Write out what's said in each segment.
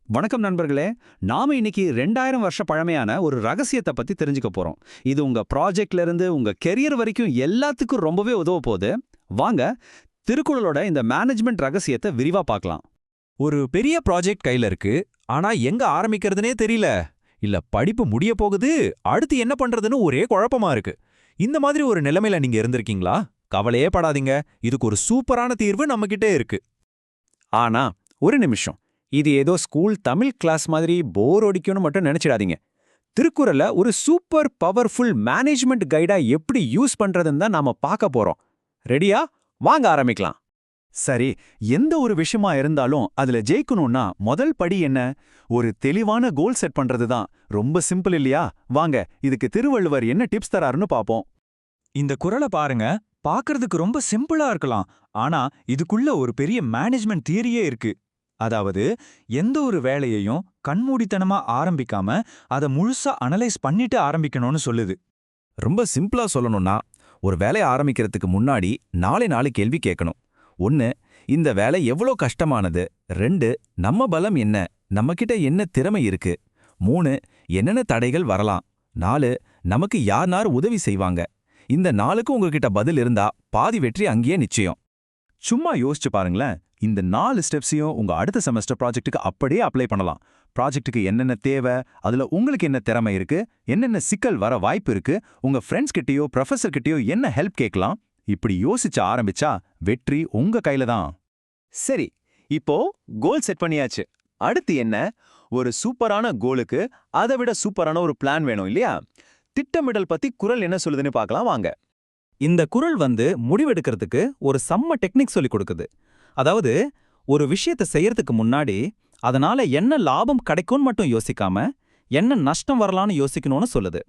வணக்கம் நண்பர்களே. நாம இன்னைக்கு 2000 வருஷ பழமையான ஒரு ரகசியத்தை பத்தி தெரிஞ்சுக்க போறோம். இது உங்க ப்ராஜெக்ட்ல இருந்து உங்க கெரியர் வரைக்கும் எல்லாத்துக்கும் ரொம்பவே உதவ போகுது. வாங்க, திருக்குறளோட இந்த மேனேஜ்மெண்ட் ரகசியத்தை விரிவா பார்க்கலாம். ஒரு பெரிய ப்ராஜெக்ட் கையில இருக்கு, ஆனா எங்க ஆரம்பிக்கிறதுனே தெரியல. இல்ல படிப்பு முடிய போகுது, அடுத்து என்ன பண்றதுன்னு ஒரே குழப்பமா இருக்கு. இந்த மாதிரி ஒரு நிலைமையில நீங்க இருந்திருக்கீங்களா? கவலையே படாதீங்க, இதுக்கு ஒரு சூப்பரான தீர்வு நம்மகிட்டே இருக்கு. ஆனா ஒரு நிமிஷம், இது ஏதோ ஸ்கூல் தமிழ் கிளாஸ் மாதிரி போர் அடிக்கும்னு மட்டும் நினைச்சிடாதீங்க. திருக்குறளை ஒரு சூப்பர் பவர்ஃபுல் மேனேஜ்மெண்ட் கைடா எப்படி யூஸ் பண்றதுன்னு தான் நாம பார்க்க போறோம். ரெடியா? வாங்க ஆரம்பிக்கலாம். சரி, எந்த ஒரு விஷயமா இருந்தாலும் அதுல ஜெயிக்கணும்னா முதல் படி என்ன? ஒரு தெளிவான கோல் செட் பண்றது தான். ரொம்ப சிம்பிள் இல்லையா? வாங்க, இதுக்கு திருவள்ளுவர் என்ன டிப்ஸ் தராருன்னு பாப்போம். இந்த குறளை பாருங்க, பார்க்கறதுக்கு ரொம்ப சிம்பிளா இருக்கலாம், ஆனா இதுக்குள்ள ஒரு பெரிய மேனேஜ்மெண்ட் தியரியே இருக்கு. அதாவது, எந்த ஒரு வேலையையும் கண்மூடித்தனமா ஆரம்பிக்காம அதை முழுசா அனலைஸ் பண்ணிட்டு ஆரம்பிக்கணும்னு சொல்லுது. ரொம்ப சிம்பிளா சொல்லணும்னா, ஒரு வேலையை ஆரம்பிக்கிறதுக்கு முன்னாடி 4 கேள்வி கேட்கணும். 1, இந்த வேலை எவ்வளோ கஷ்டமானது? 2, நம்ம பலம் என்ன? நம்மகிட்ட என்ன திறமை இருக்கு? 3, என்னென்ன தடைகள் வரலாம்? 4, நமக்கு யார் உதவி செய்வாங்க? இந்த 4க்கும் உங்ககிட்ட பதில் இருந்தா பாதி வெற்றி அங்கேயே நிச்சயம். சும்மா யோசிச்சு பாருங்களேன். இந்த 4 ஸ்டெப்ஸையும் உங்க அடுத்த செமஸ்டர் ப்ராஜெக்ட்டுக்கு அப்படியே அப்ளை பண்ணலாம். ப்ராஜெக்ட்டுக்கு என்னென்ன தேவை, அதுல உங்களுக்கு என்ன திறமை இருக்கு, என்னென்ன சிக்கல் வர வாய்ப்பு இருக்கு, உங்க ஃப்ரெண்ட்ஸ் கிட்டயோ ப்ரொஃபசர் கிட்டயோ என்ன ஹெல்ப் கேட்கலாம், இப்படி யோசிச்சு ஆரம்பிச்சா வெற்றி உங்க கையில தான். சரி, இப்போ கோல் செட் பண்ணியாச்சு. அடுத்து என்ன? ஒரு சூப்பரான கோலுக்கு அதை விட சூப்பரான ஒரு பிளான் வேணும் இல்லையா? திட்டமிடல் பத்தி குறள் என்ன சொல்லுதுன்னு பார்க்கலாம் வாங்க. இந்த குறள் முடிவெடுக்கிறதுக்கு ஒரு செம்ம டெக்னிக் சொல்லி கொடுக்குது. அதாவது, ஒரு விஷயத்தை செய்யறதுக்கு முன்னாடி அதனால என்ன லாபம் கிடைக்கும்னு மட்டும் யோசிக்காம என்ன நஷ்டம் வரலாம்னு யோசிக்கணும்னு சொல்லுது.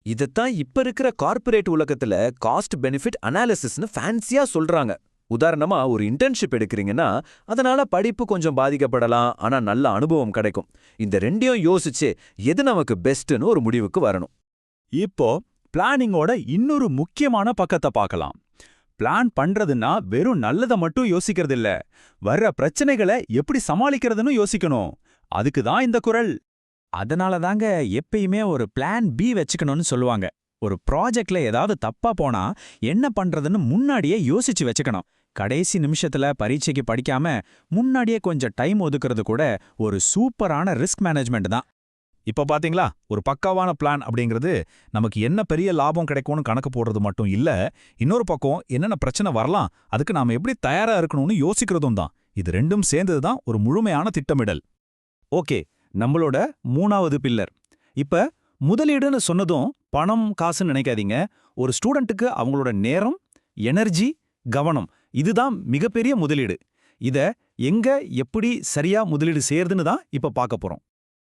இதைத்தான் இப்ப இருக்கிற கார்ப்பரேட் உலகத்துல காஸ்ட் பெனிஃபிட் அனாலிசிஸ்னு ஃபேன்சியா சொல்றாங்க. உதாரணமா, ஒரு இன்டர்ன்ஷிப் எடுக்கிறீங்கன்னா அதனால படிப்பு கொஞ்சம் பாதிக்கப்படலாம், ஆனா நல்ல அனுபவம் கிடைக்கும். இந்த ரெண்டையும் யோசிச்சு எது நமக்கு பெஸ்ட்னு ஒரு முடிவுக்கு வரணும். இப்போ பிளானிங்கோட இன்னொரு முக்கியமான பக்கத்தை பார்க்கலாம். பிளான் பண்றதுன்னா வெறும் நல்லதை மட்டும் யோசிக்கிறது இல்ல, வர்ற பிரச்சனைகளை எப்படி சமாளிக்கிறதுன்னு யோசிக்கணும். அதுக்கு தான் இந்த குறள். அதனால தாங்க எப்பயுமே ஒரு பிளான் பி வச்சுக்கணும்னு சொல்லுவாங்க. ஒரு ப்ராஜெக்ட்ல ஏதாவது தப்பா போனா என்ன பண்றதுன்னு முன்னாடியே யோசிச்சு வச்சுக்கணும். கடைசி நிமிஷத்துல பரீட்சைக்கு படிக்காம முன்னாடியே கொஞ்சம் டைம் ஒதுக்குறது கூட ஒரு சூப்பரான ரிஸ்க் மேனேஜ்மெண்ட் தான். இப்ப பாத்தீங்களா, ஒரு பக்காவான பிளான் அப்படிங்கிறது நமக்கு என்ன பெரிய லாபம் கிடைக்கும்னு கணக்கு போடுறது மட்டும் இல்ல, இன்னொரு பக்கம் என்னென்ன பிரச்சனை வரலாம், அதுக்கு நாம எப்படி தயாரா இருக்கணும்னு யோசிக்கிறதும் தான். இது ரெண்டும் சேர்ந்தது தான் ஒரு முழுமையான திட்டமிடல். ஓகே, நம்மளோட 3வது பில்லர். இப்ப முதலீடுன்னு சொன்னதும் பணம் காசுன்னு நினைக்காதீங்க. ஒரு ஸ்டூடெண்ட்டுக்கு அவங்களோட நேரம், எனர்ஜி, கவனம், இதுதான் மிகப்பெரிய முதலீடு. இத எங்க எப்படி சரியா முதலீடு செய்யறதுன்னு தான் இப்ப பார்க்க போறோம்.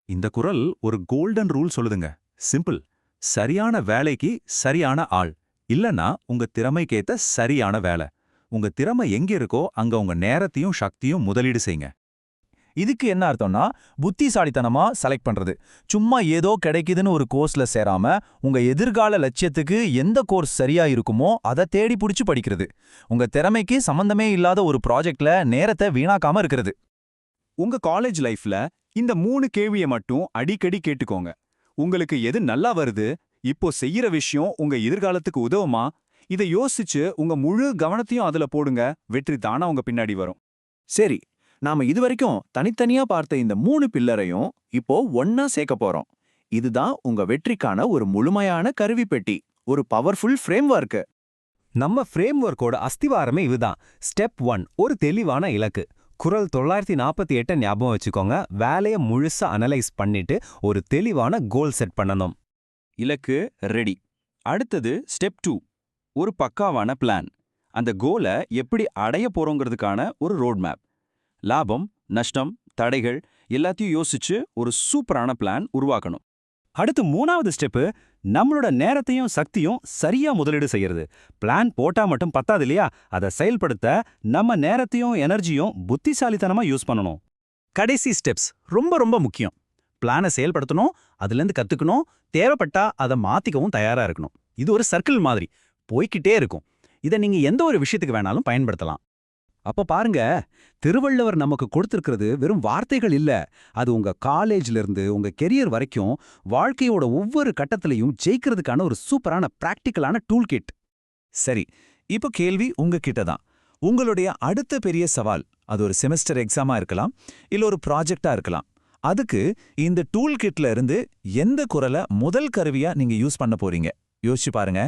இந்த குறள் ஒரு கோல்டன் ரூல் சொல்லுதுங்க. சிம்பிள். சரியான வேலைக்கு சரியான ஆள், இல்லனா உங்க திறமைக்கேத்த சரியான வேலை. உங்க திறமை எங்க இருக்கோ அங்க உங்க நேரத்தையும் சக்தியும் முதலீடு செய்யுங்க. இதுக்கு என்ன அர்த்தம்னா, புத்திசாலித்தனமா செலக்ட் பண்றது. சும்மா ஏதோ கிடைக்குதுன்னு ஒரு கோர்ஸ்ல சேராம உங்க எதிர்கால லட்சியத்துக்கு எந்த கோர்ஸ் சரியா இருக்குமோ அதை தேடி பிடிச்சு படிக்கிறது. உங்க திறமைக்கு சம்பந்தமே இல்லாத ஒரு ப்ராஜெக்ட்ல நேரத்தை வீணாக்காம இருக்கிறது. உங்க காலேஜ் லைஃப்ல இந்த 3 கேள்வியை மட்டும் அடிக்கடி கேட்டுக்கோங்க. உங்களுக்கு எது நல்லா வருது? இப்போ செய்யற விஷயம் உங்க எதிர்காலத்துக்கு உதவுமா? இதை யோசிச்சு உங்க முழு கவனத்தையும் அதுல போடுங்க. வெற்றி தானா உங்க பின்னாடி வரும். சரி, நாம இதுவரைக்கும் தனித்தனியா பார்த்த இந்த 3 பில்லரையும் இப்போ ஒன்னா சேர்க்க போறோம். இதுதான் உங்க வெற்றிக்கான ஒரு முழுமையான கருவிப்பெட்டி, ஒரு பவர்ஃபுல் ஃப்ரேம்வொர்க். நம்ம ஃப்ரேம்வொர்க்கோட அஸ்திவாரமே இதுதான். ஸ்டெப் 1, ஒரு தெளிவான இலக்கு. குறள் 948 ஞாபகம் வச்சுக்கோங்க. வேலையை முழுசா அனலைஸ் பண்ணிட்டு ஒரு தெளிவான கோல் செட் பண்ணணும். இலக்கு ரெடி. அடுத்தது ஸ்டெப் 2, ஒரு பக்காவான பிளான். அந்த கோலை எப்படி அடைய போறோங்கிறதுக்கான ஒரு ரோட் மேப். லாபம், நஷ்டம், தடைகள் எல்லாத்தையும் யோசிச்சு ஒரு சூப்பரான பிளான் உருவாக்கணும். அடுத்து 3வது ஸ்டெப்பு, நம்மளோட நேரத்தையும் சக்தியும் சரியா முதலீடு செய்யறது. பிளான் போட்டா மட்டும் பத்தாது இல்லையா? அதை செயல்படுத்த நம்ம நேரத்தையும் எனர்ஜியும் புத்திசாலித்தனமா யூஸ் பண்ணணும். கடைசி ஸ்டெப்ஸ் ரொம்ப ரொம்ப முக்கியம். பிளானை செயல்படுத்தணும், அதுலேருந்து கத்துக்கணும், தேவைப்பட்டா அதை மாத்திக்கவும் தயாரா இருக்கணும். இது ஒரு சர்க்கிள் மாதிரி போய்கிட்டே இருக்கும். இதை நீங்க எந்த ஒரு விஷயத்துக்கு வேணாலும் பயன்படுத்தலாம். அப்ப பாருங்க, திருவள்ளுவர் நமக்கு கொடுத்திருக்கிறது வெறும் வார்த்தைகள் இல்ல. அது உங்க காலேஜ்ல இருந்து உங்க கெரியர் வரைக்கும் வாழ்க்கையோட ஒவ்வொரு கட்டத்திலையும் ஜெயிக்கிறதுக்கான ஒரு சூப்பரான பிராக்டிக்கலான டூல் கிட். சரி, இப்போ கேள்வி உங்ககிட்ட தான். உங்களுடைய அடுத்த பெரிய சவால், அது ஒரு செமஸ்டர் எக்ஸாமா இருக்கலாம், இல்ல ஒரு ப்ராஜெக்டா இருக்கலாம். அதுக்கு இந்த டூல் கிட்ல இருந்து எந்த குரலை முதல் கருவியா நீங்க யூஸ் பண்ண போறீங்க? யோசிச்சு பாருங்க.